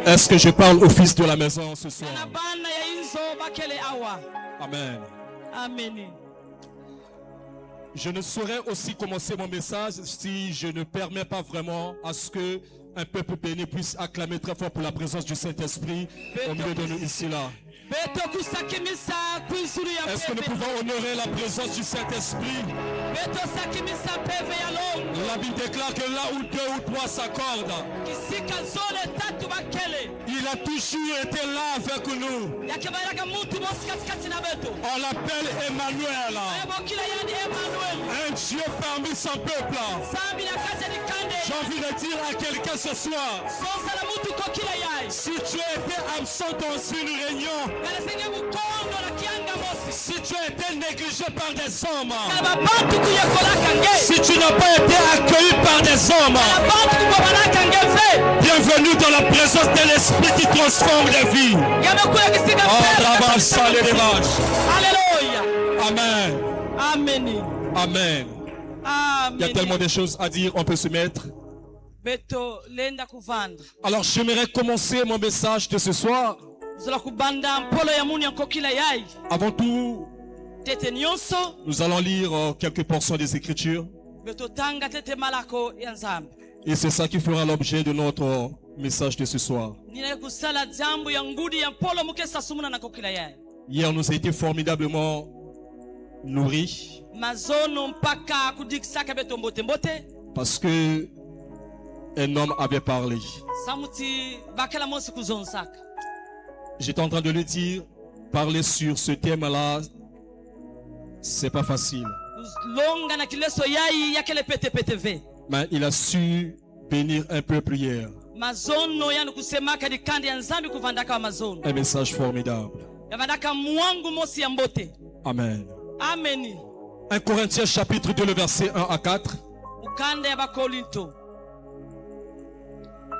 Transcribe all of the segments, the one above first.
Est-ce que je parle au fils de la maison ce soir? Amen. Amen. Je ne saurais aussi commencer mon message si je ne permets pas vraiment à ce que un peuple béni puisse acclamer très fort pour la présence du Saint-Esprit au milieu de nous ici là. Est-ce que nous pouvons honorer la présence du Saint-Esprit? La Bible déclare que là où deux ou trois s'accordent, il a toujours été là avec nous. On l'appelle Emmanuel, un Dieu parmi son peuple. J'ai envie de dire à quelqu'un ce soir, si tu étais absent dans une réunion, si tu as été négligé par des hommes, si tu n'as pas été accueilli par des hommes, bienvenue dans la présence de l'Esprit qui transforme les vies. Alléluia. Amen. Amen. Amen. Il y a tellement de choses à dire, on peut se mettre. Alors j'aimerais commencer mon message de ce soir. Avant tout, nous allons lire quelques portions des Écritures. Et c'est ça qui fera l'objet de notre message de ce soir. Hier, nous a été formidablement nourris. Parce que un homme avait parlé. J'étais en train de le dire, parler sur ce thème-là, c'est pas facile. Mais il a su bénir un peuple hier. Un message formidable. Amen. Amen. 1 Corinthiens chapitre 2, le verset 1 à 4.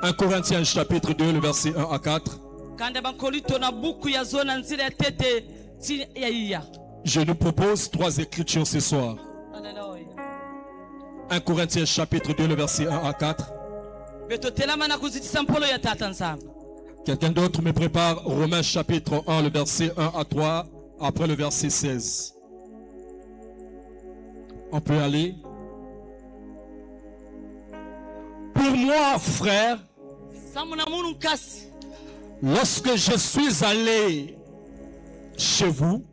1 Corinthiens chapitre 2, le verset 1 à 4. Je nous propose 3 écritures ce soir. 1 Corinthiens chapitre 2, le verset 1 à 4. Quelqu'un d'autre me prépare Romains chapitre 1, le verset 1 à 3, après le verset 16. On peut aller. Pour moi, frère, lorsque je suis allé chez vous,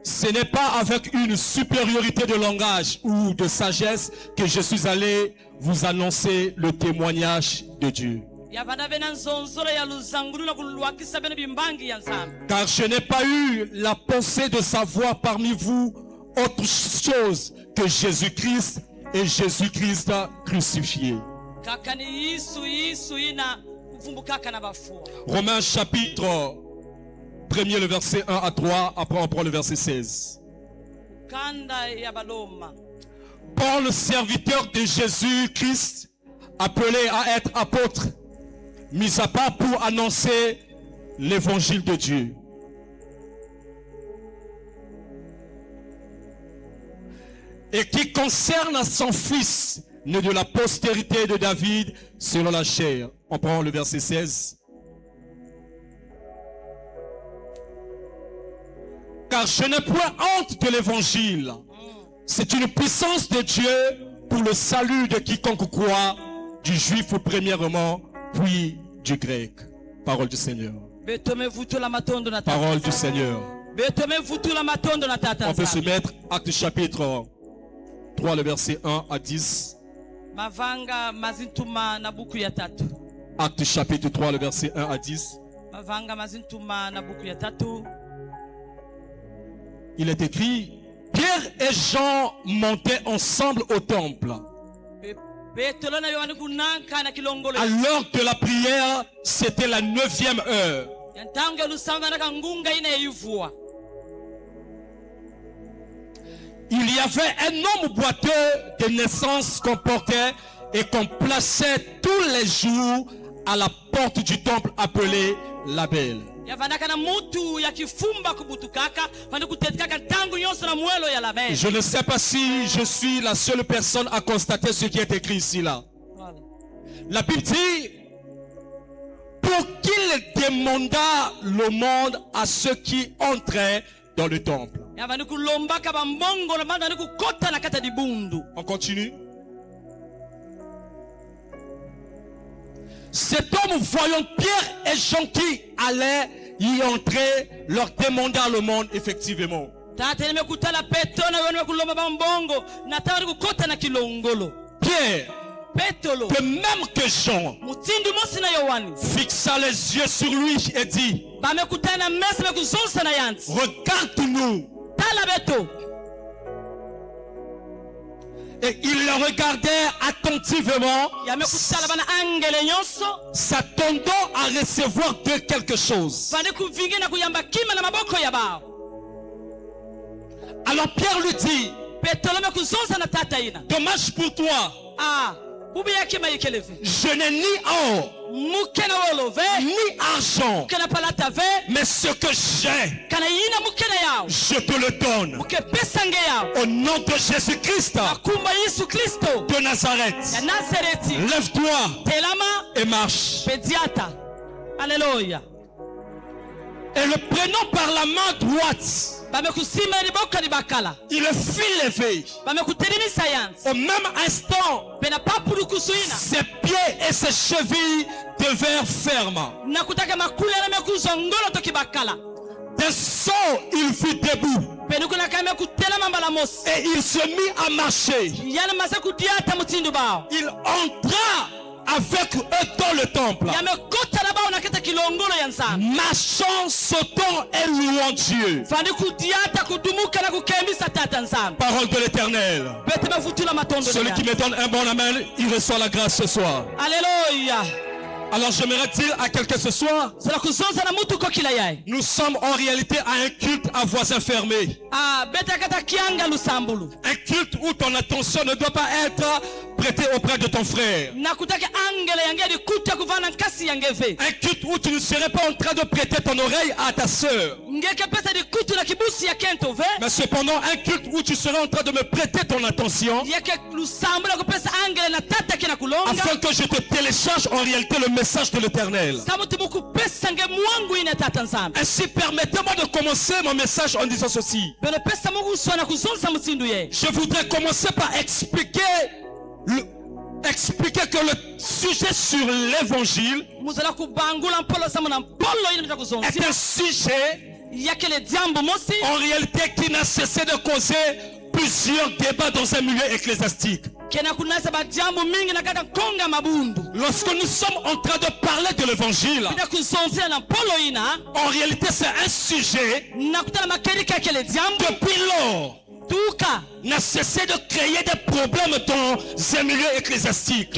ce n'est pas avec une supériorité de langage ou de sagesse que je suis allé vous annoncer le témoignage de Dieu. Car je n'ai pas eu la pensée de savoir parmi vous autre chose que Jésus-Christ et Jésus-Christ crucifié. Romains chapitre 1er, le verset 1 à 3, après on prend le verset 16. Paul, serviteur de Jésus-Christ, appelé à être apôtre, mis à part pour annoncer l'évangile de Dieu. Et qui concerne son fils, né de la postérité de David, selon la chair. On prend le verset 16. Car je n'ai point honte de l'évangile. C'est une puissance de Dieu pour le salut de quiconque croit, du juif premièrement, puis du grec. Parole du Seigneur. Parole du Seigneur. On peut se mettre, Actes chapitre 3, le verset 1 à 10. Actes chapitre 3, le verset 1 à 10. Il est écrit, Pierre et Jean montaient ensemble au temple. Alors que la prière, c'était la 9e heure. Il y avait un homme boiteux de naissance qu'on portait et qu'on plaçait tous les jours à la porte du temple appelé la Belle. Je ne sais pas si je suis la seule personne à constater ce qui est écrit ici là. La Bible dit, pour qu'il demanda le monde à ceux qui entraient dans le temple. On continue. Cet homme, voyant Pierre et Jean qui allaient y entrer, leur demanda le monde effectivement. Pierre, de même que Jean, fixa les yeux sur lui et dit, regarde-nous. Et il le regardait attentivement, s'attendant à recevoir de quelque chose. Alors Pierre lui dit, dommage pour toi, je n'ai ni or ni argent, mais ce que j'ai, je te le donne. Au nom de Jésus-Christ de Nazareth, lève-toi et marche. Alléluia. Et le prenant par la main droite, il le fit lever. Au même instant, ses pieds et ses chevilles devinrent fermes. D'un saut, il fut debout. Et il se mit à marcher. Il entra avec eux dans le temple, marchant, sautant et louant Dieu. Parole de l'Éternel. Celui qui me donne un bon amen, il reçoit la grâce ce soir. Alléluia. Alors j'aimerais dire à quelqu'un ce soir, nous sommes en réalité à un culte à voisins fermés. Un culte où ton attention ne doit pas être prêtée auprès de ton frère. Un culte où tu ne serais pas en train de prêter ton oreille à ta soeur. Mais cependant un culte où tu serais en train de me prêter ton attention, afin que je te télécharge en réalité le message de l'Éternel. Ainsi, permettez-moi de commencer mon message en disant ceci. Je voudrais commencer par expliquer que le sujet sur l'évangile est un sujet en réalité qui n'a cessé de causer plusieurs débats dans un milieu ecclésiastique. Lorsque nous sommes en train de parler de l'évangile, en réalité c'est un sujet depuis lors n'a cessé de créer des problèmes dans un milieu ecclésiastique.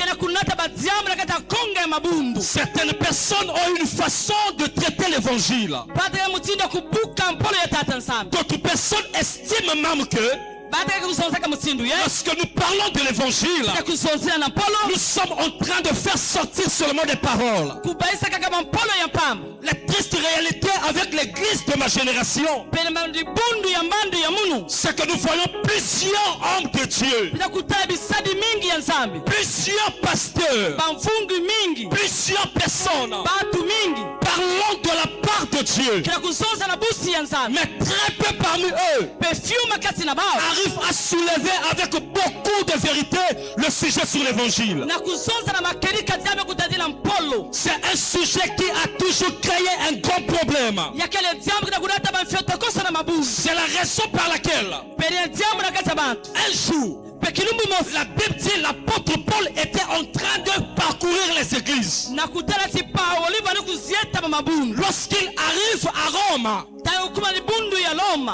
Certaines personnes ont une façon de traiter l'évangile. D'autres personnes estiment même que lorsque nous parlons de l'évangile, nous sommes en train de faire sortir seulement des paroles. La triste réalité avec l'église de ma génération, c'est que nous voyons plusieurs hommes de Dieu, plusieurs pasteurs, plusieurs personnes parlant de la part de Dieu, mais très peu parmi eux arrivent à soulever avec beaucoup de vérité le sujet sur l'évangile. C'est un sujet qui a toujours créé un grand problème. C'est la raison par laquelle un jour, la Bible dit l'apôtre Paul était en train de parcourir les églises. Lorsqu'il arrive à Rome,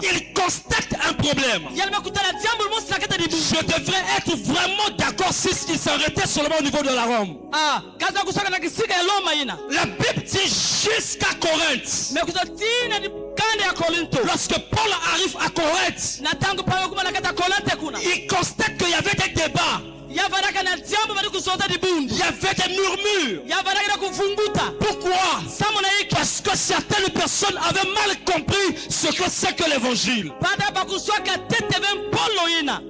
il constate un problème. Je devrais être vraiment d'accord si il s'arrêtait seulement au niveau de la Rome. La Bible dit jusqu'à Corinthe. Lorsque Paul arrive à Corinthe, il constate qu'il y avait des débats. Il y avait des murmures. Pourquoi? Parce que certaines personnes personnes avaient mal compris ce que c'est que l'évangile.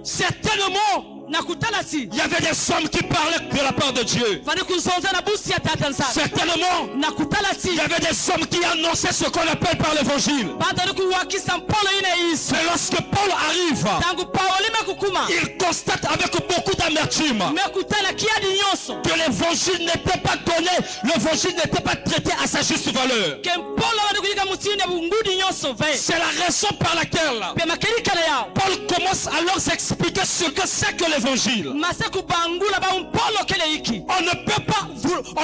Certainement, il y avait des hommes qui parlaient de la part de Dieu. Certainement, il y avait des hommes qui annonçaient ce qu'on appelle par l'évangile. Mais lorsque Paul arrive, il constate avec beaucoup d'amertume que l'évangile n'était pas donné, l'évangile n'était pas traité à sa juste valeur. C'est la raison par laquelle Paul commence à leur expliquer ce que c'est que l'évangile. On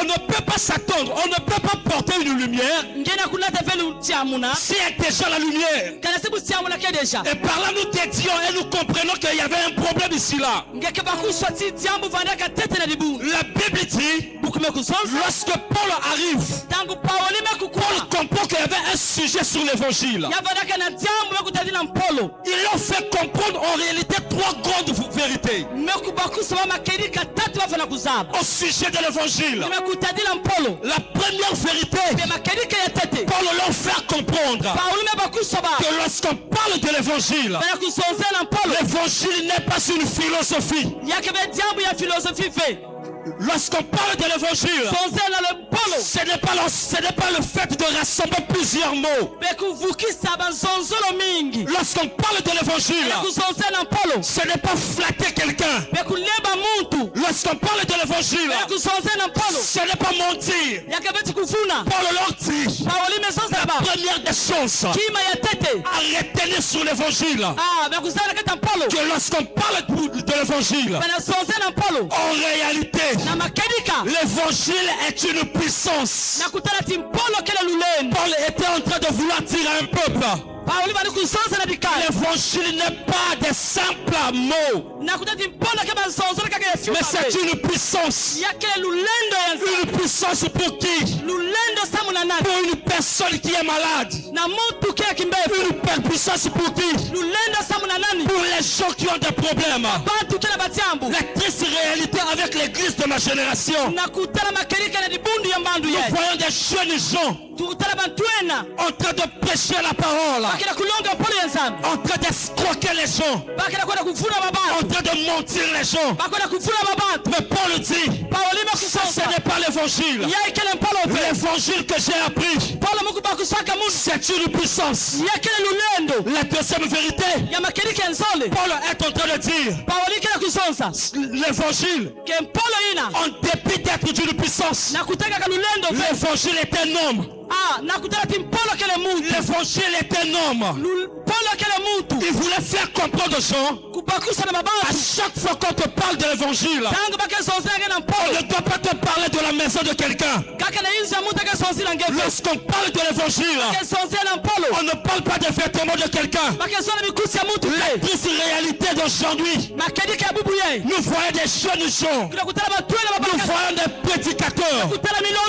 ne peut pas s'attendre, on ne peut pas porter une lumière si elle est déjà la lumière. Et par là nous dédions et nous comprenons qu'il y avait un problème ici là. La Bible dit, lorsque Paul arrive, Paul comprend qu'il y avait un sujet sur l'évangile. Il leur fait comprendre en réalité 3 grandes vérités au sujet de l'évangile. La première vérité, Paul leur fait comprendre que lorsqu'on parle de l'évangile, l'évangile n'est pas une philosophie. Lorsqu'on parle de l'évangile, ce n'est pas le fait de rassembler plusieurs mots. Lorsqu'on parle de l'évangile, ce n'est pas flatter quelqu'un. Lorsqu'on parle de l'évangile, ce n'est pas mentir. Paul leur dit, la première des choses à retenir sur l'évangile, que lorsqu'on parle de l'évangile, en réalité, l'évangile est une puissance. Paul était en train de vouloir dire à un peuple, l'évangile n'est pas des simples mots, mais c'est une puissance. Une puissance pour qui? Pour une personne qui est malade. Une puissance pour qui? Pour les gens qui ont des problèmes. La triste réalité avec l'église de ma génération, nous voyons des jeunes gens en train de prêcher la parole, en train d'escroquer les gens, en train de mentir les gens. Mais Paul dit, ce n'est pas l'évangile. L'évangile que j'ai appris, c'est une puissance. La deuxième vérité, Paul est en train de dire, l'évangile, en dépit d'être d'une puissance, l'évangile est un homme. L'évangile est un homme. Il voulait faire comprendre aux gens, à chaque fois qu'on te parle de l'évangile, on ne doit pas te parler de la maison de quelqu'un. Lorsqu'on parle de l'évangile, on ne parle pas des vêtements de quelqu'un. La triste réalité d'aujourd'hui, nous voyons des jeunes gens, nous voyons des prédicateurs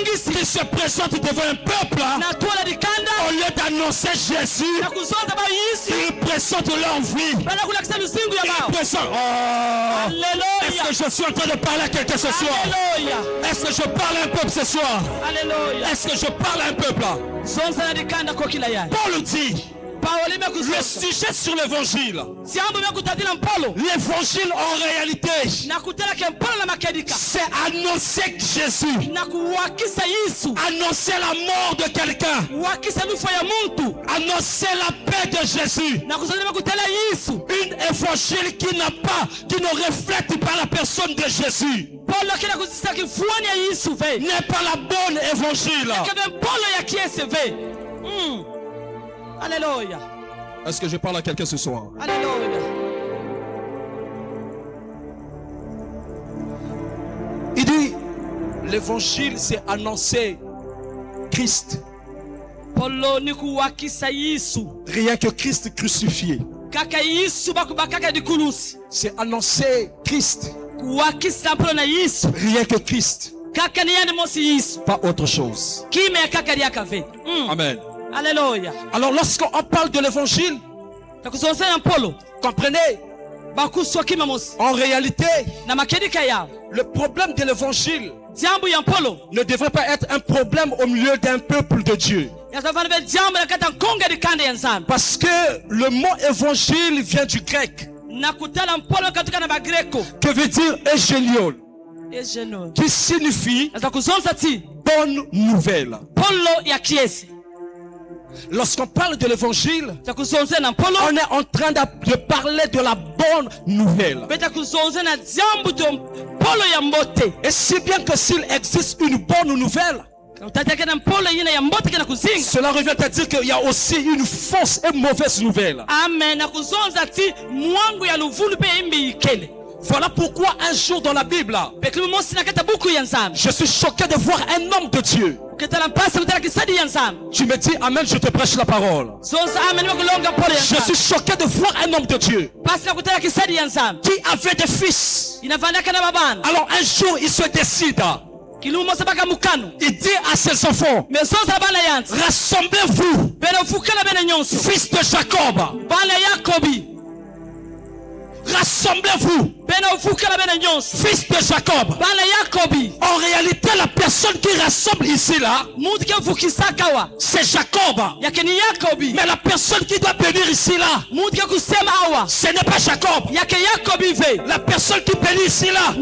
qui se présentent devant un peuple, au lieu d'annoncer Jésus, ils présentent leur vie. Ils présentent. Est-ce que je suis en train de parler à quelqu'un ce soir? Est-ce que je parle à un peuple ce soir? Est-ce que je parle à un peuple? Paul dit, le sujet sur l'évangile, l'évangile en réalité, c'est annoncer Jésus, annoncer la mort de quelqu'un, annoncer la paix de Jésus. Une évangile qui ne reflète pas la personne de Jésus n'est pas la bonne évangile. Alléluia. Est-ce que je parle à quelqu'un ce soir? Alléluia. Il dit, l'évangile c'est annoncer Christ. Rien que Christ crucifié. C'est annoncer Christ. Rien que Christ. Pas autre chose. Amen. Alléluia. Alors lorsqu'on parle de l'évangile, comprenez, en réalité, le problème de l'évangile ne devrait pas être un problème au milieu d'un peuple de Dieu. Parce que le mot évangile vient du grec. Que veut dire Egélion, qui signifie bonne nouvelle. Lorsqu'on parle de l'évangile, on est en train de parler de la bonne nouvelle. Et si bien que s'il existe une bonne nouvelle, cela revient à dire qu'il y a aussi une fausse et mauvaise nouvelle. Voilà pourquoi un jour dans la Bible, je suis choqué de voir un homme de Dieu. Tu me dis amen, je te prêche la parole. Je suis choqué de voir un homme de Dieu qui avait des fils. Alors un jour il se décide. Il dit à ses enfants, rassemblez-vous, fils de Jacob. Rassemblez-vous, fils de Jacob. En réalité, la personne qui rassemble ici là, c'est Jacob. Mais la personne qui doit bénir ici là, ce n'est pas Jacob. La personne qui bénit ici là,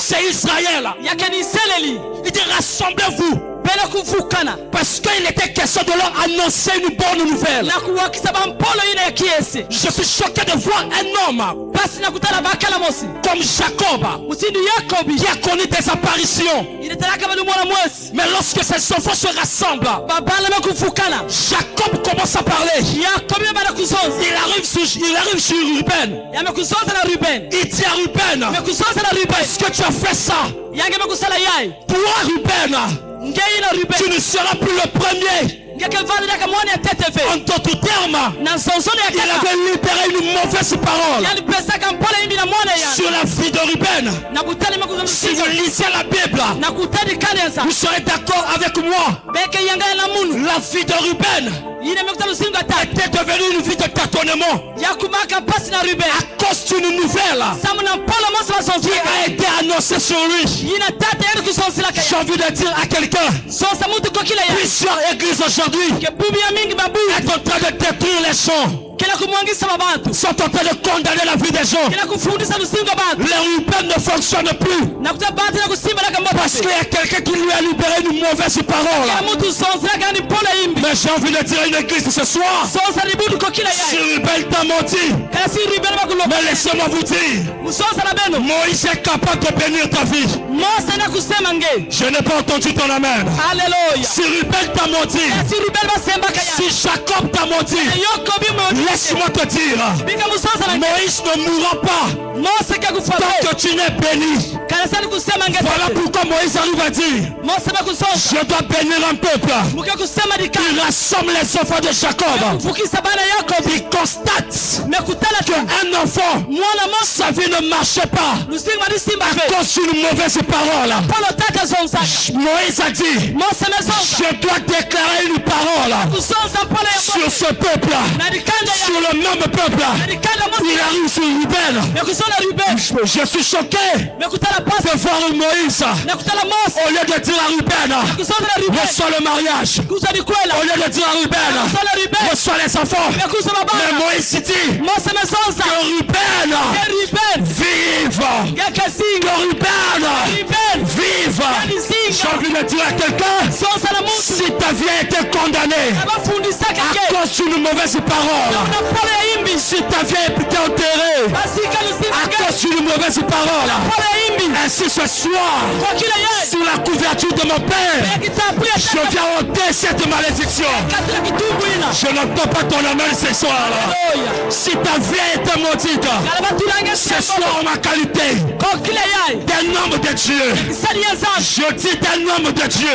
c'est Israël. Il dit rassemblez-vous. Parce qu'il était question de leur annoncer une bonne nouvelle. Je suis choqué de voir un homme comme Jacob qui a connu des apparitions. Mais lorsque ses enfants se rassemblent, Jacob commence à parler. Il arrive sur Ruben. Il dit à Ruben, est-ce que tu as fait ça? Toi Ruben, tu ne seras plus le premier. En d'autres termes, il avait libéré une mauvaise parole sur la vie de Ruben. Si vous lisez la Bible, vous serez d'accord avec moi. La vie de Ruben était devenue une vie de tâtonnement à cause d'une nouvelle qui a été annoncée sur lui. J'ai envie de dire à quelqu'un, plusieurs églises aujourd'hui est en train de détruire les gens, sont en train de condamner la vie des gens. Les Ruben ne fonctionnent plus parce qu'il y a quelqu'un qui lui a libéré une mauvaise parole. Mais j'ai envie de dire à une église ce soir, si Ruben t'a menti, mais laissez-moi vous dire, Moïse est capable de bénir ta vie. Je n'ai pas entendu ton amen. Si Ruben t'a menti, si Jacob t'a menti, laisse-moi te dire, Moïse ne mourra pas tant que tu n'es béni. Voilà pourquoi Moïse arrive à dire, je dois bénir un peuple qui rassemble les enfants de Jacob. Il constate qu'un enfant, sa vie ne marchait pas à cause d'une mauvaise parole. Moïse a dit, je dois déclarer une parole sur ce peuple, sur le même peuple. Il arrive sur Ruben. Je suis choqué de voir Moïse, au lieu de dire à Ruben, reçois le mariage, au lieu de dire à Ruben, reçois les enfants, mais Moïse dit que Ruben vive, que Ruben vive. J'ai envie de dire à quelqu'un, si ta vie a été condamnée à cause d'une mauvaise parole, si ta vie a été enterrée à cause d'une mauvaise parole, ainsi ce soir, sous la couverture de mon Père, je viens ôter cette malédiction. Je n'entends pas ton amen ce soir. Si ta vie a été maudite, ce soir en ma qualité d'un homme de Dieu, je dis d'un homme de Dieu,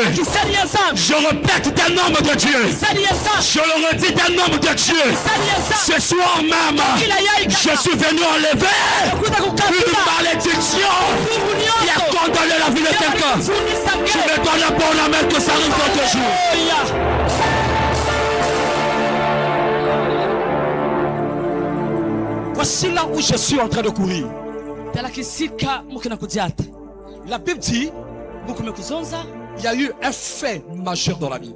je répète d'un homme de Dieu, je le redis d'un homme de Dieu, ce soir même, je suis venu enlever une malédiction qui a condamné la vie de quelqu'un. Tu me donnes un bon amen que ça arrive dans 2 jours. Voici là où je suis en train de courir. La Bible dit, il y a eu un fait majeur dans la vie.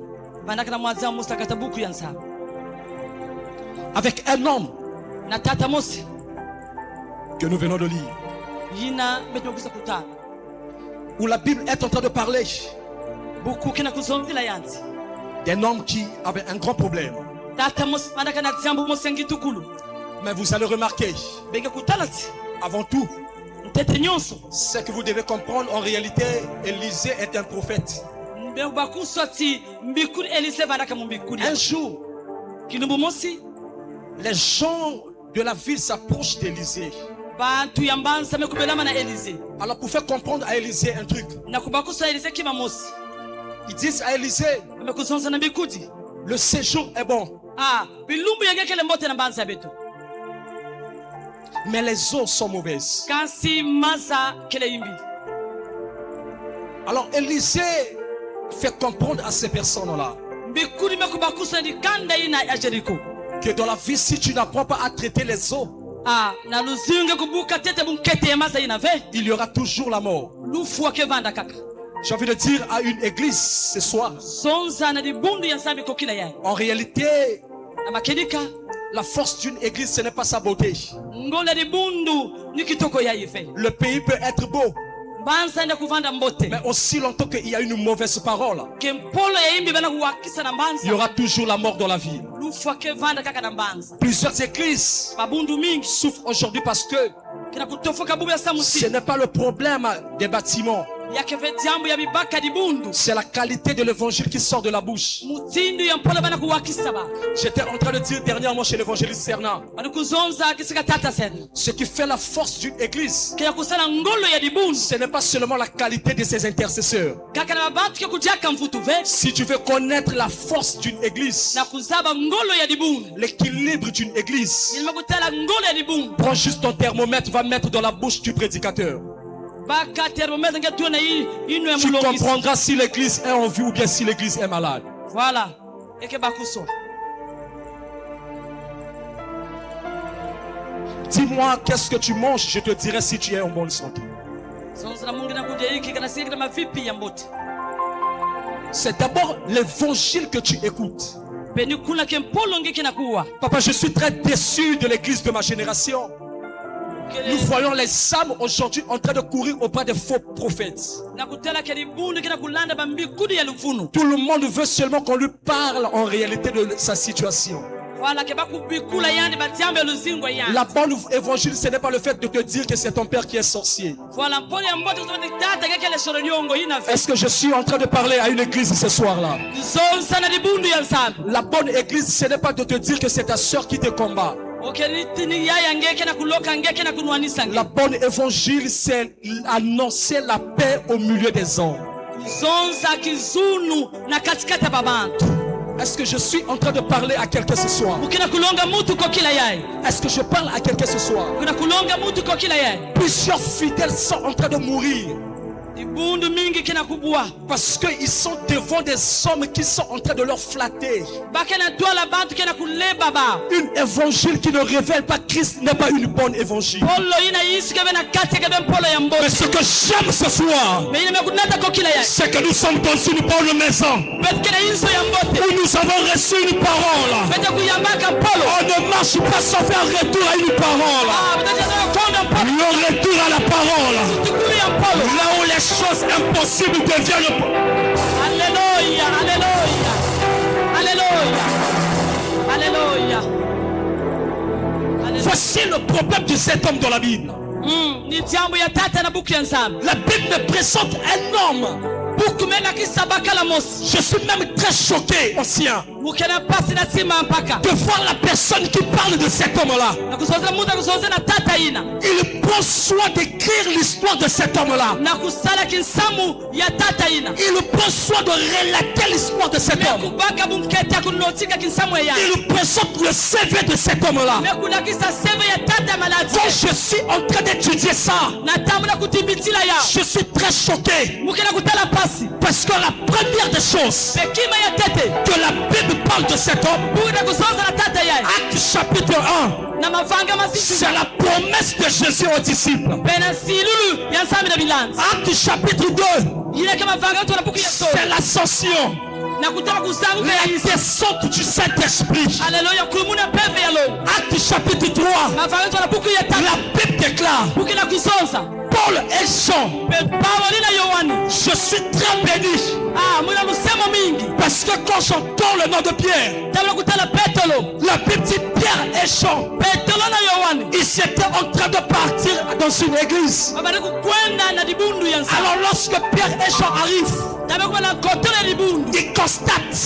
avec un homme que nous venons de lire, où la Bible est en train de parler d'un homme qui avait un grand problème. Mais vous allez remarquer, avant tout, ce que vous devez comprendre, en réalité, Élisée est un prophète. Un jour, les gens de la ville s'approchent d'Élisée. Alors pour faire comprendre à Élisée un truc, ils disent à Élisée, le séjour est bon, mais les eaux sont mauvaises. Alors Élisée fait comprendre à ces personnes-là que dans la vie, si tu n'apprends pas à traiter les eaux, il y aura toujours la mort. J'ai envie de dire à une église ce soir, en réalité, la force d'une église, ce n'est pas sa beauté. Le pays peut être beau, mais aussi longtemps qu'il y a une mauvaise parole, il y aura toujours la mort dans la vie. Plusieurs églises souffrent aujourd'hui parce que ce n'est pas le problème des bâtiments, c'est la qualité de l'évangile qui sort de la bouche. J'étais en train de dire dernièrement chez l'évangéliste Serna, ce qui fait la force d'une église, ce n'est pas seulement la qualité de ses intercesseurs. Si tu veux connaître la force d'une église, l'équilibre d'une église, prends juste ton thermomètre, va mettre dans la bouche du prédicateur. Tu comprendras si l'église est en vie ou bien si l'église est malade. Voilà. Dis-moi qu'est-ce que tu manges, je te dirai si tu es en bonne santé. C'est d'abord l'évangile que tu écoutes. Papa, je suis très déçu de l'église de ma génération. Nous voyons les âmes aujourd'hui en train de courir auprès des faux prophètes. Tout le monde veut seulement qu'on lui parle en réalité de sa situation. La bonne évangile, ce n'est pas le fait de te dire que c'est ton père qui est sorcier. Est-ce que je suis en train de parler à une église ce soir-là? La bonne église, ce n'est pas de te dire que c'est ta soeur qui te combat. La bonne évangile, c'est annoncer la paix au milieu des hommes. Est-ce que je suis en train de parler à quelqu'un ce soir? Est-ce que je parle à quelqu'un ce soir? Plusieurs fidèles sont en train de mourir parce qu'ils sont devant des hommes qui sont en train de leur flatter. Une évangile qui ne révèle pas Christ n'est pas une bonne évangile. Mais ce que j'aime ce soir, c'est que nous sommes dans une bonne maison où nous avons reçu une parole. On ne marche pas sans faire retour à une parole. Le retour à la parole, là où les choses impossibles deviennent. Alléluia, alléluia, alléluia, alléluia. Voici le problème de cet homme dans la Bible. La Bible me présente un homme. Je suis même très choqué aussi de voir la personne qui parle de cet homme-là. Il prend soin d'écrire l'histoire de cet homme-là. Il prend soin de relater l'histoire de cet homme. Il présente le CV de cet homme-là. Quand je suis en train d'étudier ça, je suis très choqué. Parce que la première des choses que la Bible parle de cet homme, Acte chapitre 1, c'est la promesse de Jésus aux disciples. Acte chapitre 2, c'est l'ascension. La descente du Saint-Esprit. Acte chapitre 3. La Bible déclare: Paul et Jean, je suis très béni. Parce que quand j'entends le nom de Pierre, la Bible dit Pierre et Jean, ils étaient en train de partir dans une église. Alors lorsque Pierre et Jean arrivent, ils constatent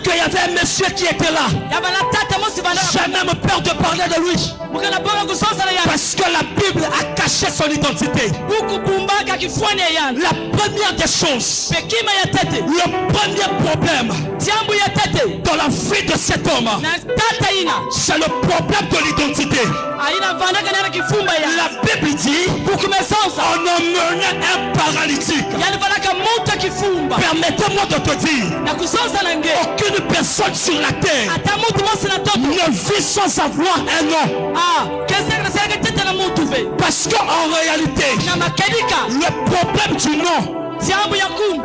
qu'il y avait un monsieur qui était là. J'ai même peur de parler de lui, parce que la Bible a caché son identité. La première des choses, le premier problème dans la vie de cet homme, c'est le problème de l'identité. La Bible dit: on emmenait un paralytique. Permettez-moi de te dire, aucune personne sur la terre ne vit sans avoir un nom. Parce qu'en réalité, le problème du nom,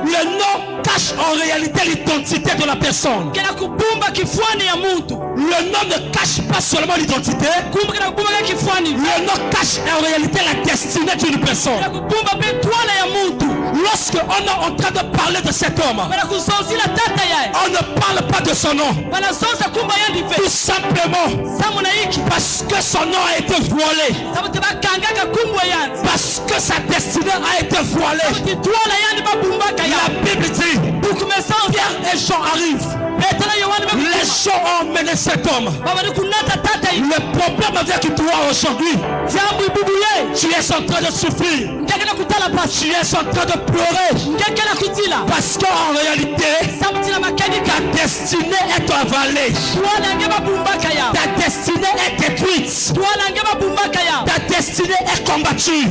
le nom cache en réalité l'identité de la personne. Le nom ne cache pas seulement l'identité, le nom cache en réalité la destinée d'une personne. Lorsque on est en train de parler de cet homme, on ne parle pas de son nom, tout simplement parce que son nom a été voilé, parce que sa destinée a été voilée. La Bible dit: Pierre et Jean arrivent. Les gens ont emmené cet homme. Le problème avec toi aujourd'hui, tu es en train de souffrir, tu es en train de pleurer, parce qu'en réalité, ta destinée est avalée, ta destinée est détruite, ta destinée est combattue,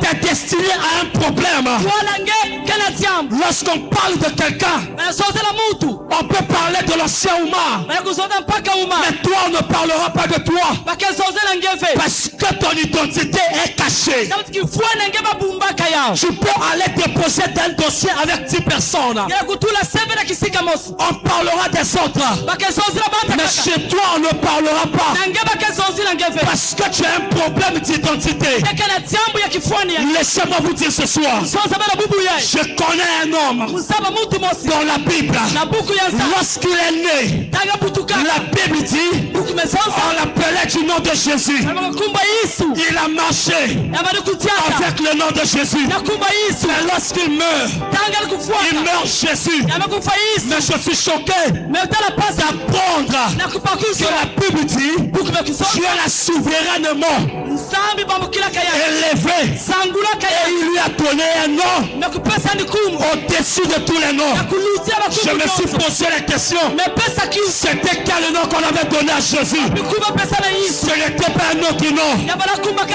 ta destinée a un problème. Lorsqu'on parle de quelqu'un, on peut parler de l'ancien Oumar, mais toi on ne parlera pas de toi, parce que ton identité est cachée. Tu peux aller déposer un dossier avec 10 personnes, on parlera des autres, mais chez toi on ne parlera pas, parce que tu as un problème d'identité. Laissez-moi vous dire ce soir, je connais un homme dans la Bible. Lorsqu'il est né, la Bible dit on l'appelait du nom de Jésus. Il a marché avec le nom de Jésus. Mais lorsqu'il meurt, il meurt Jésus. Mais je suis choqué d'apprendre que la Bible dit Dieu l'a souverainement élevé et il lui a donné un nom au-dessus de tous les noms. Je me suis posé la question, c'était quel nom qu'on avait donné à Jésus? Ce n'était pas un autre nom.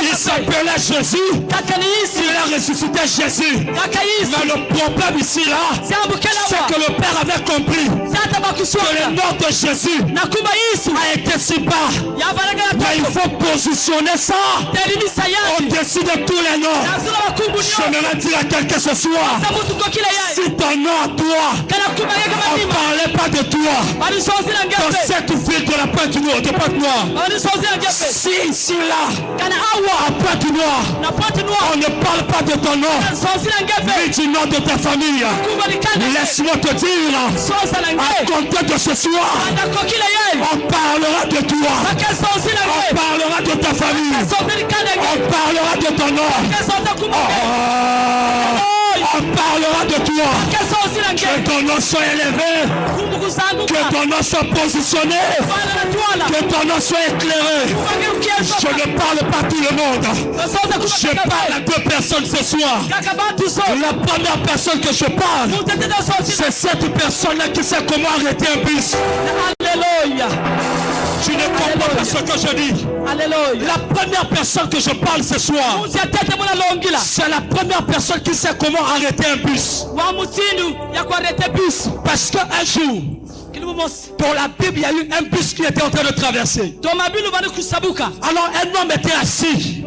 Il s'appelait Jésus. Il a ressuscité Jésus. Mais le problème ici là, c'est que le Père avait compris que le nom de Jésus a été si bas. Mais il faut positionner ça au-dessus de tous les noms. Je me dire à quelqu'un ce soir, si ton nom à toi, on ne parlait pas de toi dans cette ville de la Pointe-Noire, si ici là, à Pointe-Noire, on ne parle pas de ton nom, mais du nom de ta famille. Laisse-moi te dire, à compter de ce soir, on parlera de toi, on parlera de ta famille, on parlera de ton nom, on parlera de toi. Que ton nom soit élevé, que ton nom soit positionné, que ton nom soit éclairé. Je ne parle pas à tout le monde, je parle à 2 personnes ce soir. La première personne que je parle, c'est cette personne-là qui sait comment arrêter un bus. Alléluia. Tu ne comprends pas ce que je dis. Alléluia. La première personne que je parle ce soir, c'est la première personne qui sait comment arrêter un bus. Parce qu'un jour, dans la Bible, il y a eu un bus qui était en train de traverser. Alors un homme était assis.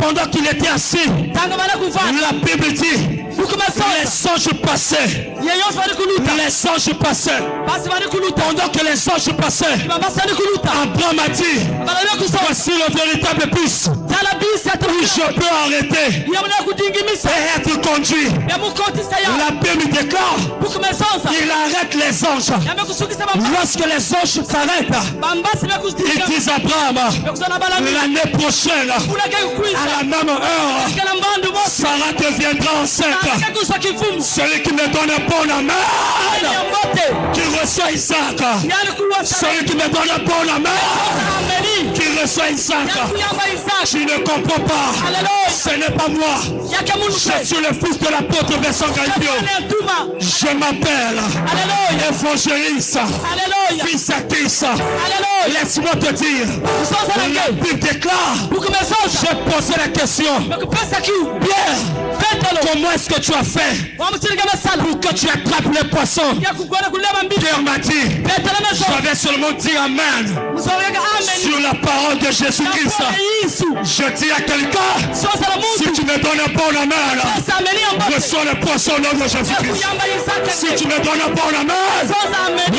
Pendant qu'il était assis, la Bible dit Les anges passaient. Les anges passaient. Pendant que les anges passaient, Abraham a dit, voici le véritable bus où je peux arrêter et être conduit. La Bible déclare, il arrête les anges. Lorsque les anges s'arrêtent, ils disent à Abraham, l'année prochaine, à la même heure, Sarah deviendra enceinte. Celui qui me donne un bon amen, qui reçoit Isaac. Celui qui me donne un bon amen, qui reçoit Isaac. Je ne comprends pas. Ce n'est pas moi. Je suis le fils de l'apôtre Vincent Galpio. Je m'appelle évangéliste, fils à Christ. Laisse-moi te dire, la Bible déclare, j'ai posé la question, Pierre, comment est-ce que tu as fait pour que tu attrapes les poissons? Pierre m'a dit, j'avais seulement dit Amen sur la parole de Jésus-Christ. Je dis à quelqu'un, si tu me donnes un bon amen, reçois le poisson au nom de Jésus-Christ. Si tu me donnes un bon amen,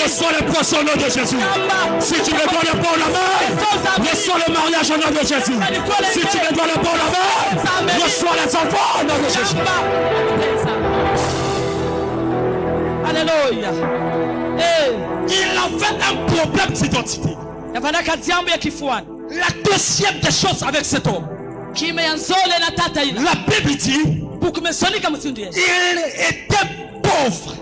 reçois le poisson au nom de Jésus. Si tu me donnes un bon amen, reçois le mariage au nom de Jésus. Si tu me donnes un bon amen, reçois les enfants au nom de Jésus. Alléluia. Il avait un problème d'identité. La deuxième des choses avec cet homme, la Bible dit, il était pauvre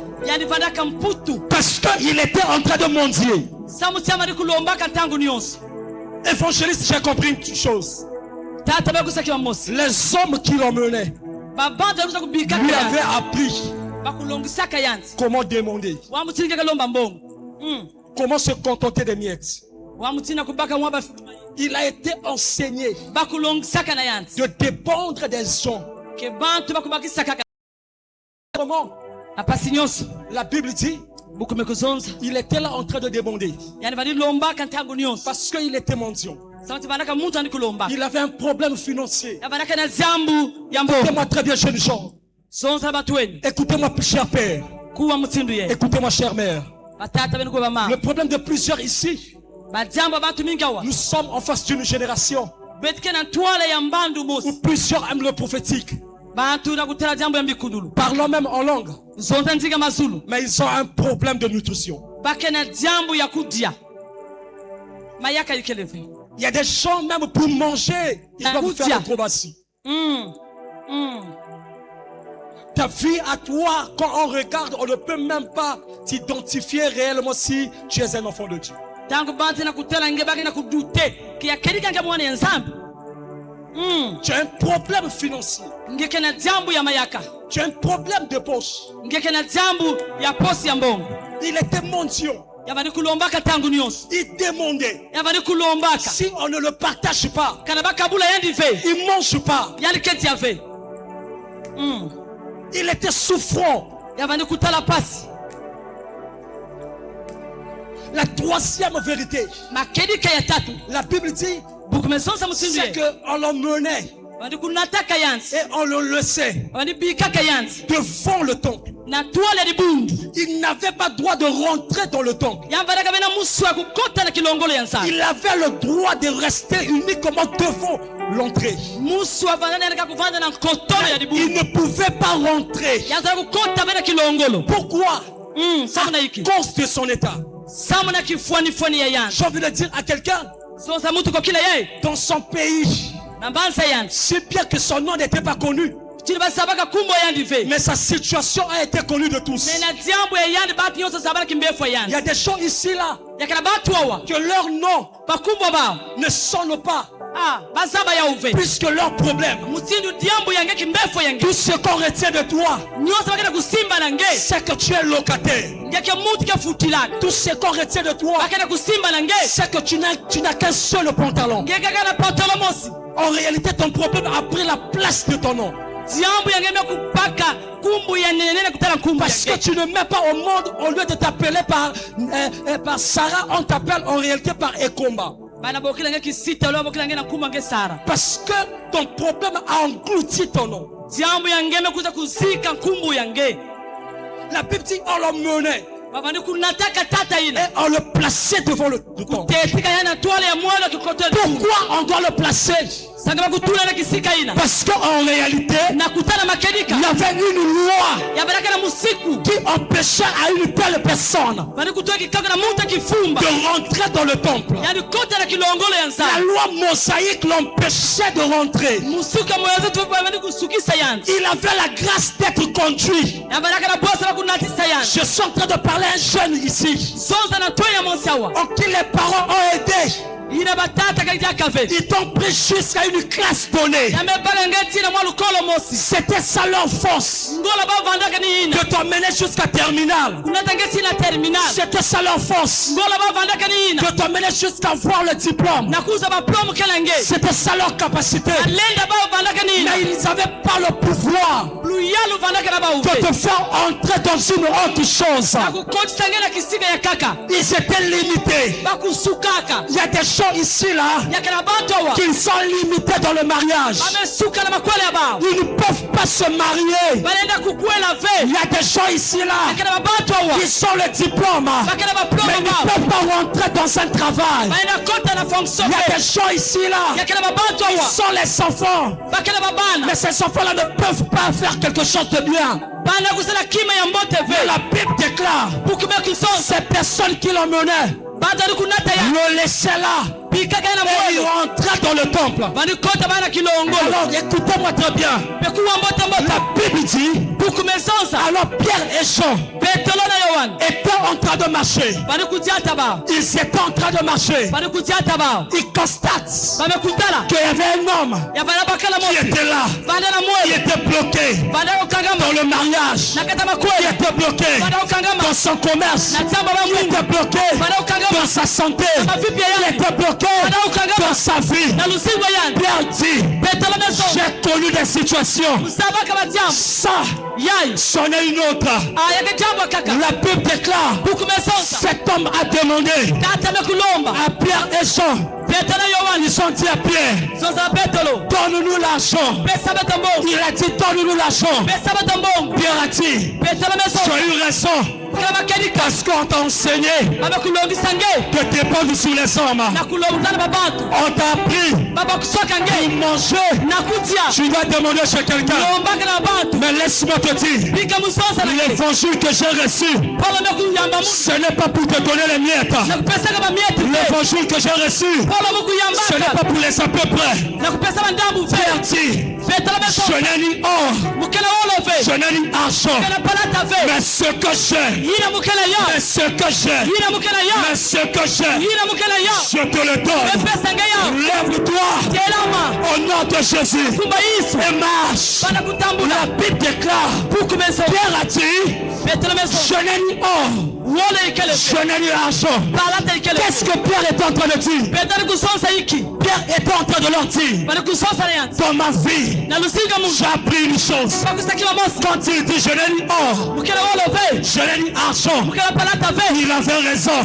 parce qu'il était en train de mendier. Évangéliste, j'ai compris une chose. Les hommes qui l'emmenaient lui avaient appris comment demander, comment se contenter des miettes. Il a été enseigné de dépendre des gens. Comment? La Bible dit, il était là en train de demander parce qu'il était mendiant. Il avait un problème financier. Écoutez-moi très bien, jeunes gens. Écoutez-moi, cher père. Écoutez-moi, chère mère. Le problème de plusieurs ici, nous sommes en face d'une génération où plusieurs aiment le prophétique, parlant même en langue, mais ils ont un problème de nutrition. Il y a des gens même pour manger, ils doivent faire l'acrobatie. Ta vie à toi, quand on regarde, on ne peut même pas t'identifier réellement si tu es un enfant de Dieu. Tu as un problème financier. Tu as un problème de poche. Il était mendiant. Il demandait. Si on ne le partage pas, il ne mange pas. Il était souffrant. La troisième vérité, la Bible dit, c'est qu'on l'emmenait et on le laissait devant le temple. Il n'avait pas droit de rentrer dans le temple. Il avait le droit de rester uniquement devant l'entrée. Il ne pouvait pas rentrer. Pourquoi? À cause de son état. J'ai envie de dire à quelqu'un, dans son pays, c'est bien que son nom n'était pas connu, mais sa situation a été connue de tous. Il y a des gens ici là que leur nom ne sonne pas, puisque leur problème, tout ce qu'on retient de toi, c'est que tu es locataire. Tout ce qu'on retient de toi, c'est que tu n'as qu'un seul pantalon. En réalité, ton problème a pris la place de ton nom. Parce que tu ne mets pas au monde, au lieu de t'appeler par Sarah, on t'appelle en réalité par Ekomba. Parce que ton problème a englouti ton nom. jambo yange mekuza kuzika nkumbu yange. La Bible dit on l'emmenait. Et on le plaçait devant le temple. Pourquoi on doit le placer? Parce qu'en réalité, il y avait une loi qui empêchait à une telle personne de rentrer dans le temple. La loi mosaïque l'empêchait de rentrer. Il avait la grâce d'être conduit. Je suis en train de parler à un jeune ici. Ok, les parents ont aidé. Ils t'ont pris jusqu'à une classe donnée. C'était ça leur force. De t'emmener jusqu'à terminale. C'était ça leur force. De t'emmener jusqu'à voir le diplôme. C'était ça leur capacité. Mais ils n'avaient pas le pouvoir de te faire entrer dans une autre chose. Ils étaient limités. Il y a des gens ici là qui sont limités dans le mariage. Ils ne peuvent pas se marier. Il y a des gens ici là qui sont le diplôme mais ils ne peuvent pas rentrer dans un travail. Il y a des gens ici là qui sont les enfants mais ces enfants là ne peuvent pas faire quelque chose de bien. Mais la Bible déclare ces personnes qui l'emmenaient le laissaient là et il rentra dans le temple. Alors écoutez-moi très bien. La Bible dit alors Pierre et Jean étaient en train de marcher. Ils étaient en train de marcher. Ils constatent qu'il y avait un homme qui était là. Il était bloqué dans le mariage. Il était bloqué dans son commerce. Il était bloqué dans sa santé. Il était bloqué dans sa vie. Pierre dit j'ai connu des situations. Ça, c'en est une autre. La Bible déclare cet homme a demandé à Pierre et Jean. Ils ont dit à Pierre donne-nous l'argent. Il a dit donne-nous l'argent. Pierre a dit tu as eu raison parce qu'on t'a enseigné de dépendre sur les hommes. On t'a appris pour manger tu dois demander chez quelqu'un. Mais laisse-moi te dire l'évangile que j'ai reçu ce n'est pas pour te donner les miettes. L'évangile que j'ai reçu ce n'est pas pour les à peu près. Pierre dit je n'ai ni or, je n'ai ni argent, mais ce que j'ai, mais ce que j'ai, mais ce que j'ai, je te le donne. Lève-toi au nom de Jésus et marche. La Bible déclare Pierre a dit je n'ai ni or, je n'ai ni argent. Qu'est-ce que Pierre est en train de dire? Pierre est en train de leur dire dans ma vie j'ai appris une chose. Quand il dit je n'ai ni or, je n'ai ni argent, il avait raison.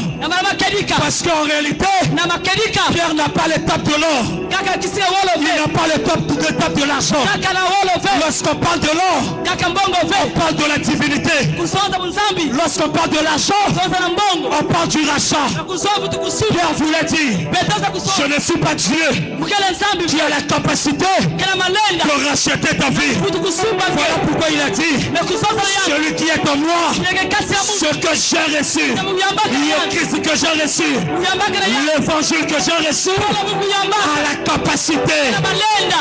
Parce qu'en réalité Pierre n'a pas l'étape de l'or, il n'a pas l'étape de l'argent. Lorsqu'on parle de l'or on parle de la divinité. Lorsqu'on parle de l'argent on parle du rachat. Pierre voulait dire je ne suis pas Dieu qui a la capacité de racheter ta vie. Voilà pourquoi il a dit celui qui est en moi, ce que j'ai reçu, le Christ que j'ai reçu, l'évangile que j'ai reçu a la capacité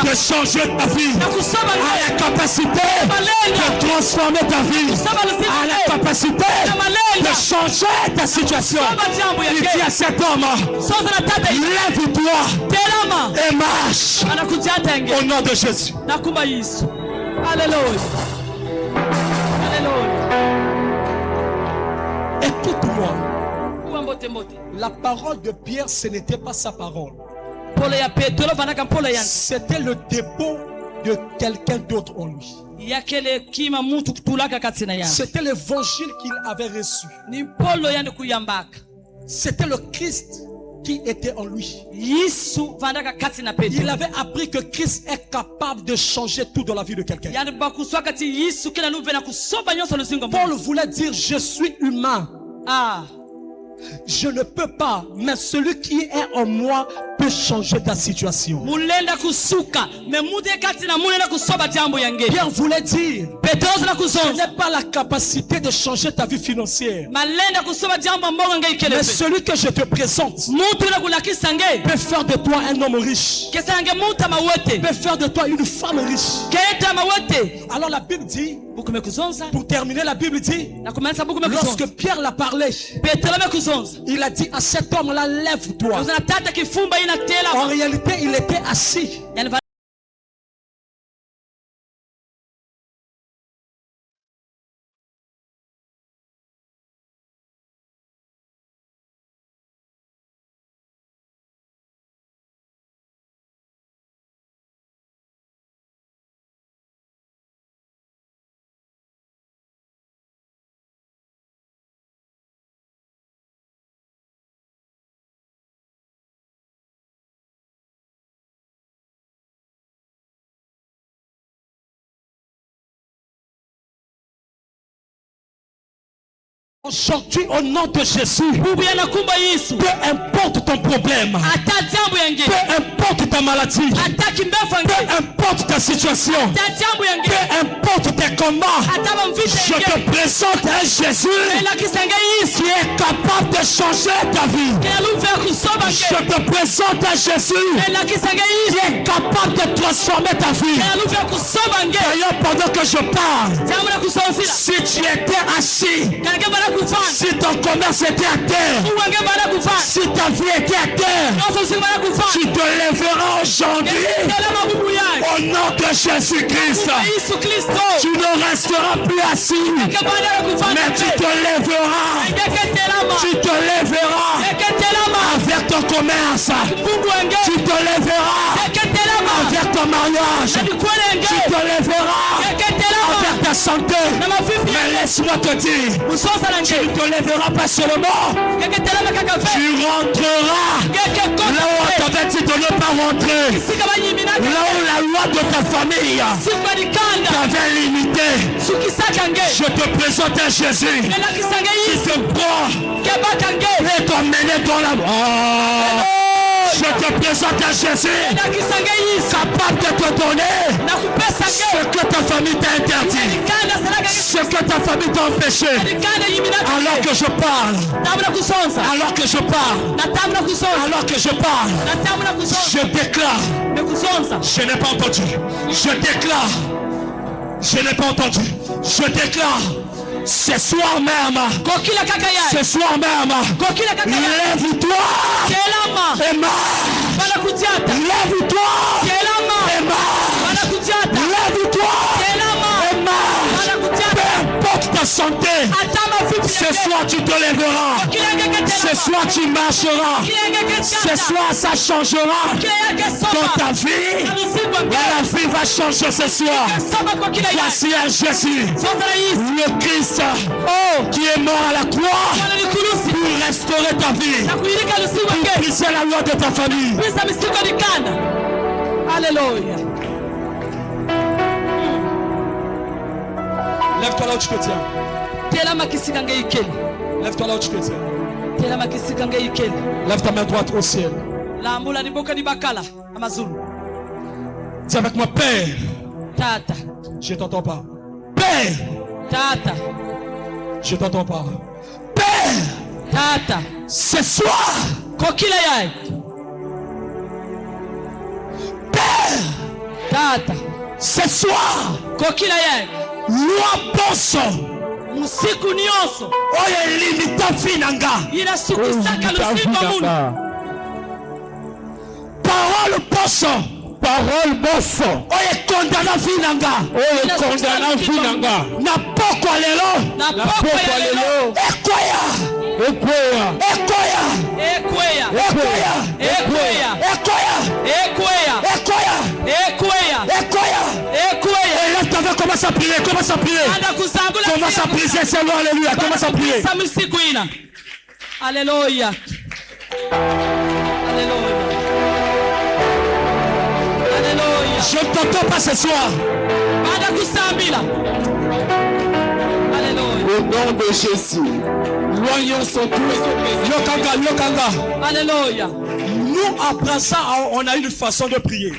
de changer ta vie, a la capacité de transformer ta vie, a la capacité de changer ta situation. Il dit à cet homme lève-toi et marche au nom de Jésus. Alléluia. Écoute-moi. La parole de Pierre, ce n'était pas sa parole. C'était le dépôt de quelqu'un d'autre en lui. C'était l'évangile qu'il avait reçu. C'était le Christ qui était en lui. Yesu vandaka kati na Petro. Il avait appris que Christ est capable de changer tout dans la vie de quelqu'un. Yani bakuswa kati Yesu kila nuve na kusoba nyonso luzingo. Paul voulait dire, je suis humain. Ah. Je ne peux pas, mais celui qui est en moi peut changer ta situation. Pierre voulait dire, ce n'est pas la capacité de changer ta vie financière, mais celui que je te présente peut faire de toi un homme riche, peut faire de toi une femme riche. Alors la Bible dit, pour terminer, la Bible dit, lorsque Pierre l'a parlé, il a dit à cet homme-là, lève-toi. En réalité, il était assis. Aujourd'hui, au nom de Jésus, peu importe ton problème, peu importe ta maladie, peu importe ta situation, peu importe tes combats, je te présente un Jésus qui est capable de changer ta vie. Je te présente un Jésus qui est capable de transformer ta vie. D'ailleurs, pendant que je parle, si tu étais assis, si ton commerce était à terre, si ta vie était à terre, tu te lèveras aujourd'hui au nom de Jésus-Christ. Tu ne resteras plus assis, mais tu te lèveras. Tu te lèveras avec ton commerce. Tu te lèveras avec ton mariage. Tu te lèveras avec ta santé. Mais laisse-moi te dire, tu ne te lèveras pas seulement, tu rentreras là où on t'avait dit de ne pas rentrer, là où la loi de ta famille t'avait limité. Je te présente un Jésus qui te prend et t'emmène dans la mort. Je te présente un Jésus capable de te donner ce que ta famille t'a interdit, ce que ta famille t'a empêché. Alors que je parle, alors que je parle, alors que je parle, je déclare, je n'ai pas entendu, je déclare, je n'ai pas entendu, je déclare, ce soir même, lève-toi et marche. Lève-toi et marche. Lève-toi et marche. Peu importe ta santé, ce soir tu te lèveras, ce soir tu marcheras, ce soir ça changera dans ta vie. Et la vie va changer ce soir. Voici un Jésus, le Christ, qui est mort à la croix pour restaurer ta vie, pour briser la loi de ta famille. Alléluia. Lève-toi là où tu te tiens. Lève-toi là où tu te tiens. Lève ta main droite au ciel. Dis avec moi, Père. Tata. Je t'entends pas. Père. Tata. Je t'entends pas. Père. Tata. Ce soir. Kokila yai. Père. Tata. Ce soir. Kokila yai. Loi bosso. Musiku nyonso. Oye limita finanga. Inasukisaka lusimba mundu. Parole bosso. Parole bosso. Oye kondana finanga. Oye kondana finanga. Na poko lelo. Na poko lelo. Ekoya. Ekoya. Ekoya. Ekoya. Ekoya. Ekoya. Ekoya. Ekoya. Ekoya. Ekoya. Ekoya. Ekoya. Et lève ta main, commence à prier, commence à prier. Commence à prier, c'est loin, alléluia, commence à prier. Alléluia. Je ne t'entends pas ce soir. Au nom de Jésus. Alléluia. Nous, après ça, on a une façon de prier.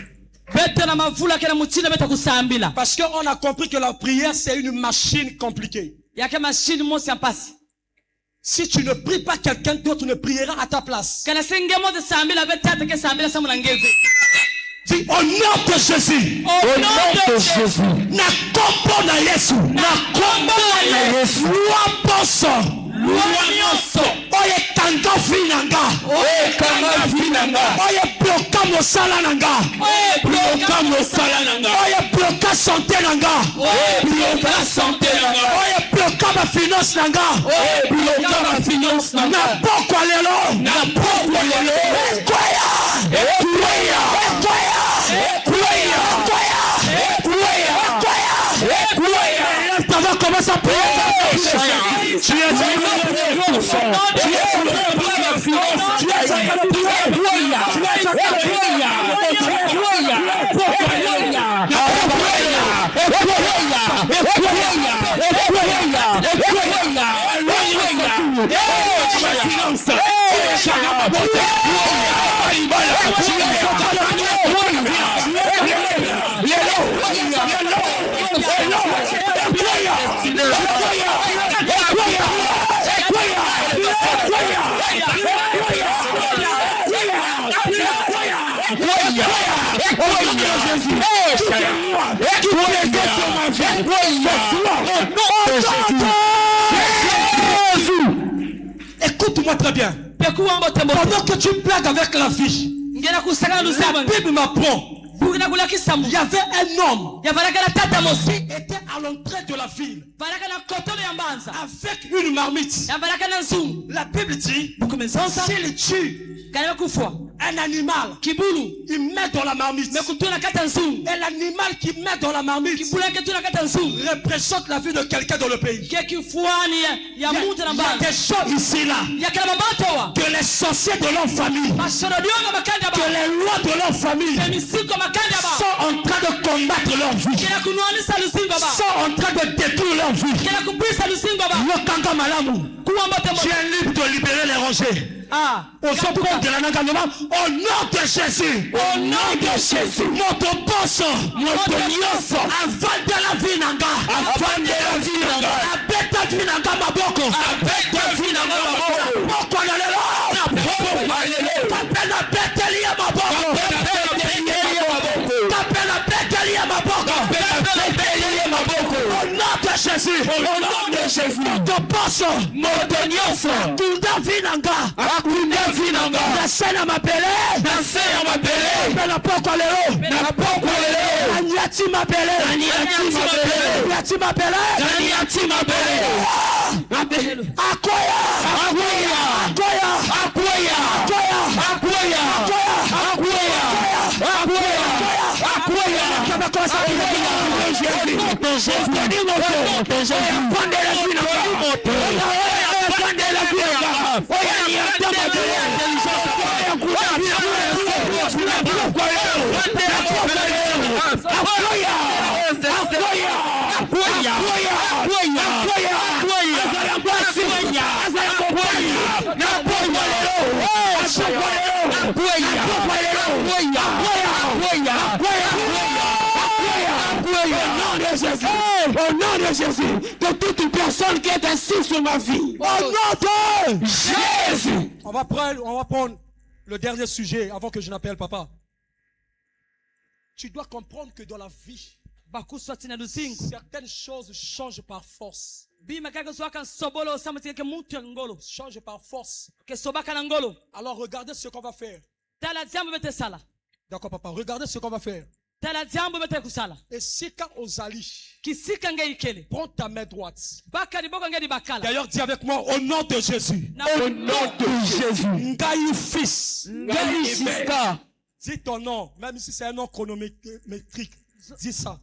Parce qu'on a compris que la prière, c'est une machine compliquée. Si tu ne pries pas, quelqu'un d'autre ne priera à ta place. Dis au nom de Jésus. Au nom de Jésus. Na kombo na Yesu. Loi poso. Oye kanga finanga. Oye bloka mosala nanga. Oye bloka santé nanga. Oye bloka ma finance nanga. Na pokwa lelo. Ça va commencer à prier. Tu es Écoute-moi très bien. Pendant que tu blagues avec la vie, la Bible m'apprend. Il y avait un homme qui était à l'entrée de la ville avec une marmite. La Bible dit s'il tue un animal, il met dans la marmite. Et l'animal qui met dans la marmite représente la vie de quelqu'un dans le pays. Il y a des choses ici là que les sorciers de leur famille, que les lois de leur famille sont en train de combattre leur vie, sont en train de détruire leur vie. Tu es libre de libérer les rangers. Au nom de Jésus. Au nom de Jésus. Notre boss. Avant de la vie nanga. Avant de la vie nanga. Avec ta vie nanga maboko. Avec ta vie nanga maboko. Maboko lelo. Tapena betelia maboko. Tapena betelia maboko. Betelia maboko. Au nom de Jésus. Au nom de Jésus. Notre boss. Modonioso. Kunda vinanga. Akunda vinanga. Nasena mapele. Nasena mapele. Pena poko lelo. Pena poko lelo. Anyati mapele. Anyati mapele. Anyati mapele. Anyati mapele. Akoya. Akoya. Akoya. Akoya. Akoya. Akoya. Akoya. Akoya. Kama kwa sababu Jésus. Jésus. Au nom de Jésus, de toute personne qui est assise sur ma vie. Au nom de Jésus. On va prendre le dernier sujet avant que je n'appelle papa. Tu dois comprendre que dans la vie, certaines choses changent par force. Changent par force. Alors regardez ce qu'on va faire. D'accord papa, regardez ce qu'on va faire. Et si quand on allie, prends ta main droite. D'ailleurs, dis avec moi, au nom de Jésus. Au nom de Jésus. Ngaï fils. Ngaï fils. Dis ton nom, même si c'est un nom chronométrique. Dis ça.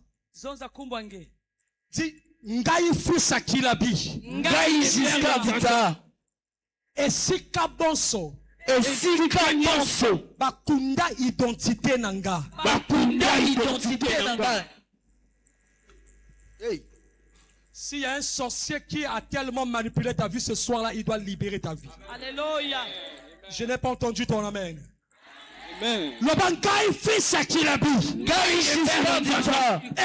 Dis Ngaï fils Akilabi. Ngaï fils. Et si kabonso. esika nyonso bakunda identité nanga. bakunda identité nanga. Hey. S'il y a un sorcier qui a tellement manipulé ta vie ce soir-là, il doit libérer ta vie. Alléluia. Je n'ai pas entendu ton amen. Amen. Le bangai fils à qui la vie.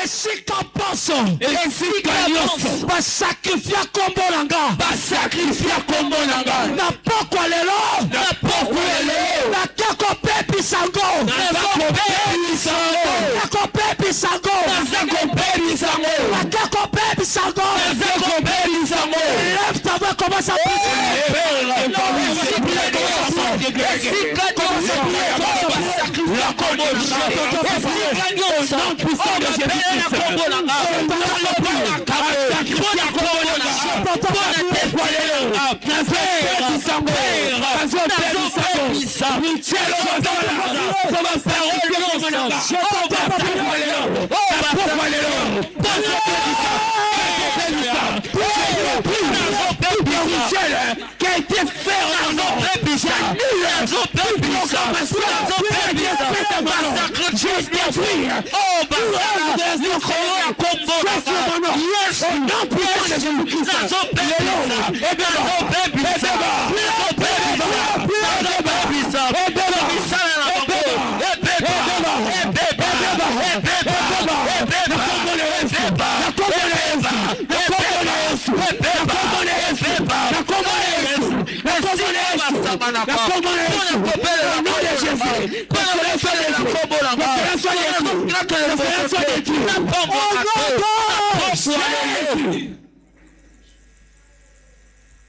Esika poso. Esika nyonso Basakrifia kombo nanga. basakrifia kombo nanga. Na poko lelo. Na poko lelo. Na keko pepi sango. Na zako pepi sango. Keko pepi sango. Na zako pepi sango. Na keko pepi sango. Na zako pepi sango. Lève ta main, commence à prier. Esika nyonso basakrifia kombo nanga. Esika nyonso puissant de qui a été fait en nom.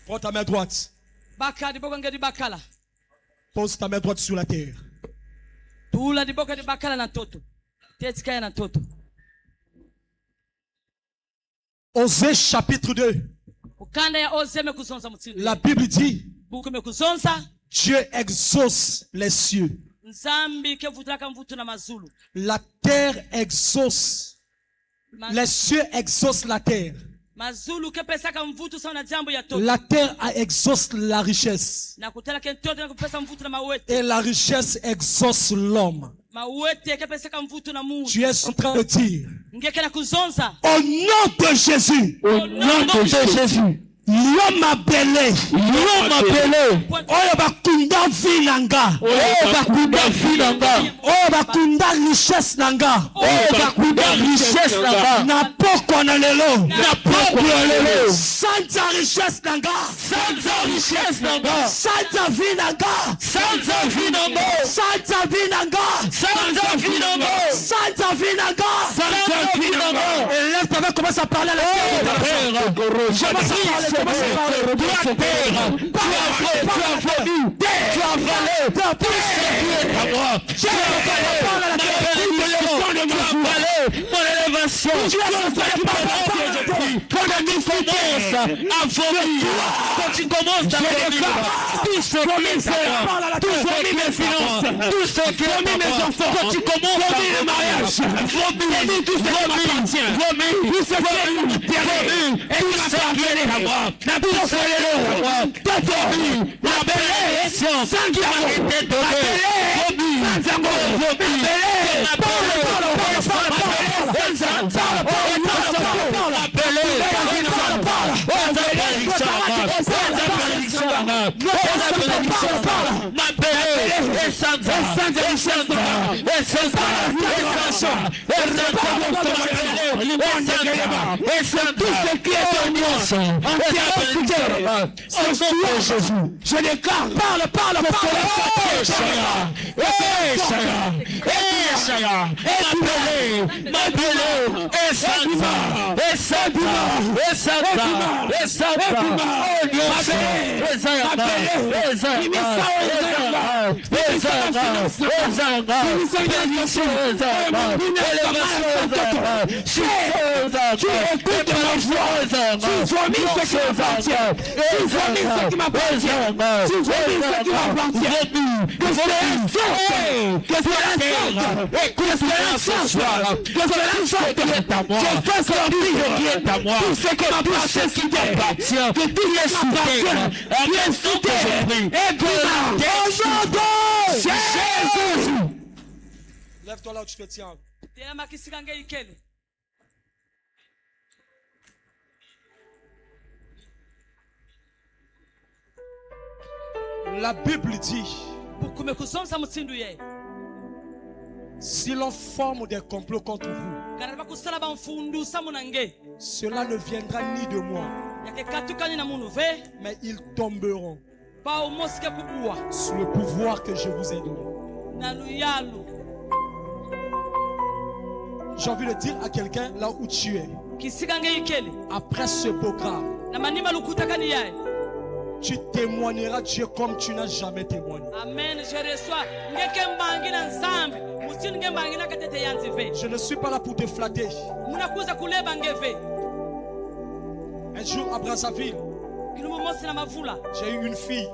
Prends ta main droite. Pose ta main droite sur la terre. Osée chapitre 2. La Bible dit, Dieu exauce les cieux. La terre exauce. Les cieux exaucent la terre. La terre exauce la richesse. Et la richesse exauce l'homme. Tu es en train de dire, au nom de Jésus, l'homme appelé, oyo bakunda vie nanga, oyo bakunda richesse nanga, na poko na lelo, sans richesse nanga, sans vie nanga, élève ta main, commence à parler à la terre. Commence à parler. Quand tu commences à tout ce qui mes finances, tout ce qui est mes enfants, quand tu commences à le mariage, tout ce qui m'appartient, tout ce qui est à moi, la belle science qui m'a été donnée, je déclare, parle, Lève-toi là où tu te tiens. La Bible dit, si l'on forme des complots contre vous, cela ne viendra ni de moi, mais ils tomberont sous le pouvoir que je vous ai donné. J'ai envie de dire à quelqu'un là où tu es, après ce programme, tu témoigneras Dieu comme tu n'as jamais témoigné. Amen. Je ne suis pas là pour te flatter. Un jour à Brazzaville, j'ai eu une fille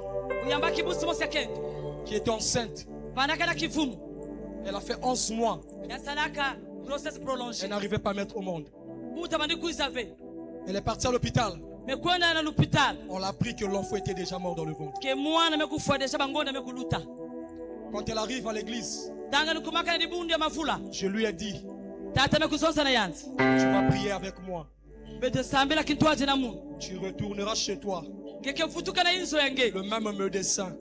qui était enceinte. Elle a fait 11 mois. Elle n'arrivait pas à mettre au monde. Elle est partie à l'hôpital. On l'a appris que l'enfant était déjà mort dans le ventre. Quand elle arrive à l'église, je lui ai dit, tu vas prier avec moi. Tu retourneras chez toi. Le même médecin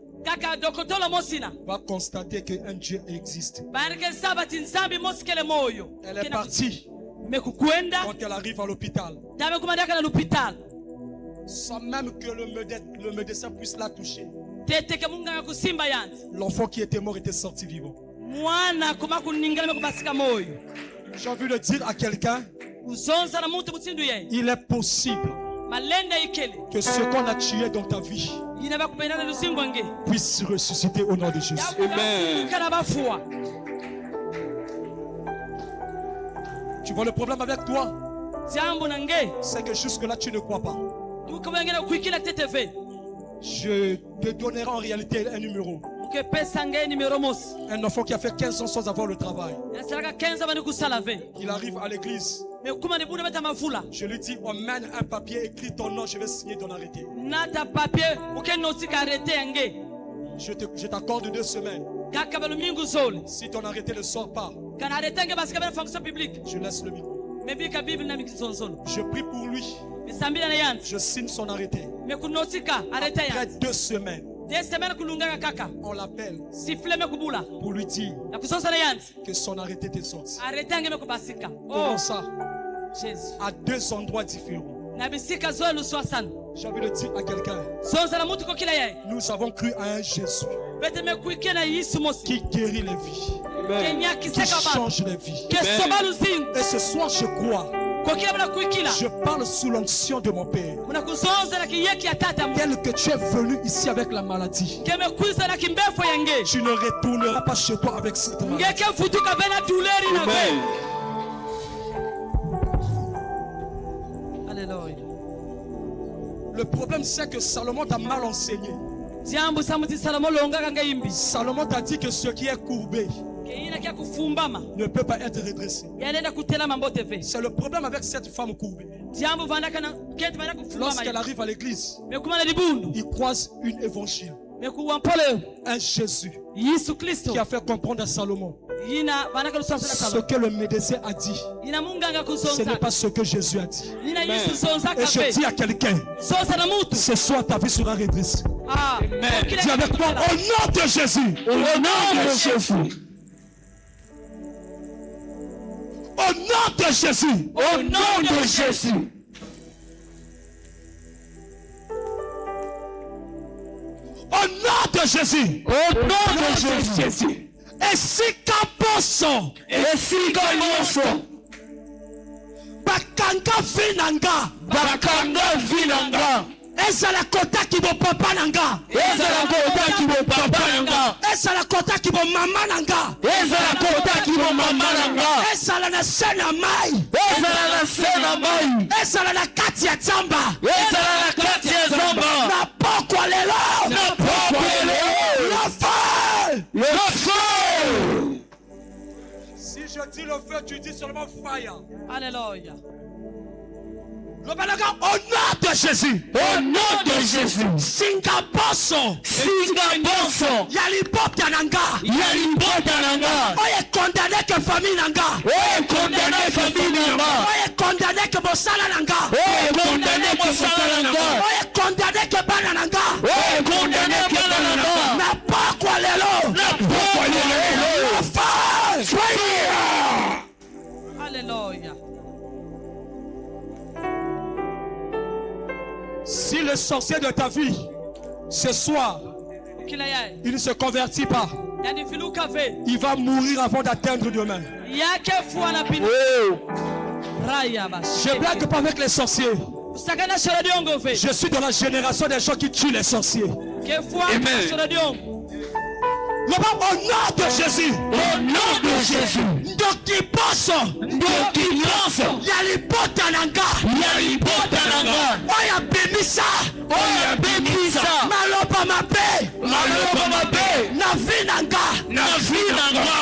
va constater qu'un Dieu existe. Elle est partie. Quand elle arrive à l'hôpital, sans même que le médecin puisse la toucher, l'enfant qui était mort était sorti vivant. J'ai envie de dire à quelqu'un, il est possible que ce qu'on a tué dans ta vie puisse ressusciter au nom de Jésus. Amen. Tu vois le problème avec toi, c'est que jusque là tu ne crois pas. Je te donnerai en réalité un numéro. Un enfant qui a fait 15 ans sans avoir le travail. Il arrive à l'église. Je lui dis, emmène un papier, écris ton nom, je vais signer ton arrêté. Je t'accorde 2 semaines. Si ton arrêté ne sort pas, je laisse le micro. Je prie pour lui. Je signe son arrêté. Après 2 semaines, on l'appelle pour lui dire que son arrêté est sorti. Comment ça? À 2 endroits différents. J'ai envie de dire à quelqu'un, nous avons cru à un Jésus qui guérit les vies, qui change les vies. Et ce soir je crois, je parle sous l'onction de mon Père. Tel que tu es venu ici avec la maladie, tu ne retourneras pas chez toi avec cette maladie. Amen. Alléluia. Le problème c'est que Salomon t'a mal enseigné. Salomon t'a dit que ce qui est courbé ne peut pas être redressé. C'est le problème avec cette femme courbée. Lorsqu'elle arrive à l'église, il croise une évangile, un Jésus qui a fait comprendre à Salomon ce que le médecin a dit, ce n'est pas ce que Jésus a dit. Et je dis à quelqu'un, ce soir ta vie sera redressée. Dis avec moi, au nom de Jésus. Au nom de Jésus. Au nom de Jésus. Au nom de Jésus. Au nom de Jésus. Au nom de Jésus. Et si Kaboso. Et si Kaboso. Bakanga Vinanga. Bakanga Vinanga. Eza la kota ki bo papa nanga. Eza la kota ki bo papa nanga. Eza la kota ki bo mama nanga. Eza la kota ki bo mama nanga. Eza la na sena mai. Eza la na sena mai. Eza la na kati ya zamba. Eza la na kati ya zamba. Na pokwa lelo. Na pokwa lelo. Le feu. Le feu. Si je dis le feu, tu dis seulement fire. Alléluia. Au nom de Jésus. Au nom de Jésus. Singaboso. Yalibota nanga. Oye condamné que famille nanga. Oye condamné famille nanga. Oye condamné que bosala nanga. Oye condamné que bosala nanga. Oye condamné que bana nanga. Oye condamné que bana nanga. Na pas quoi lelo. Na pas quoi lelo. Alléluia. Si le sorcier de ta vie, ce soir, il ne se convertit pas, il va mourir avant d'atteindre demain. Je blague pas avec les sorciers. Je suis dans la génération des gens qui tuent les sorciers. Amen. Au nom de Jésus. Au nom de Jésus. Dokiboso. Yalibota nanga. Oya bemisa. Maloba mabe. Na vi nanga.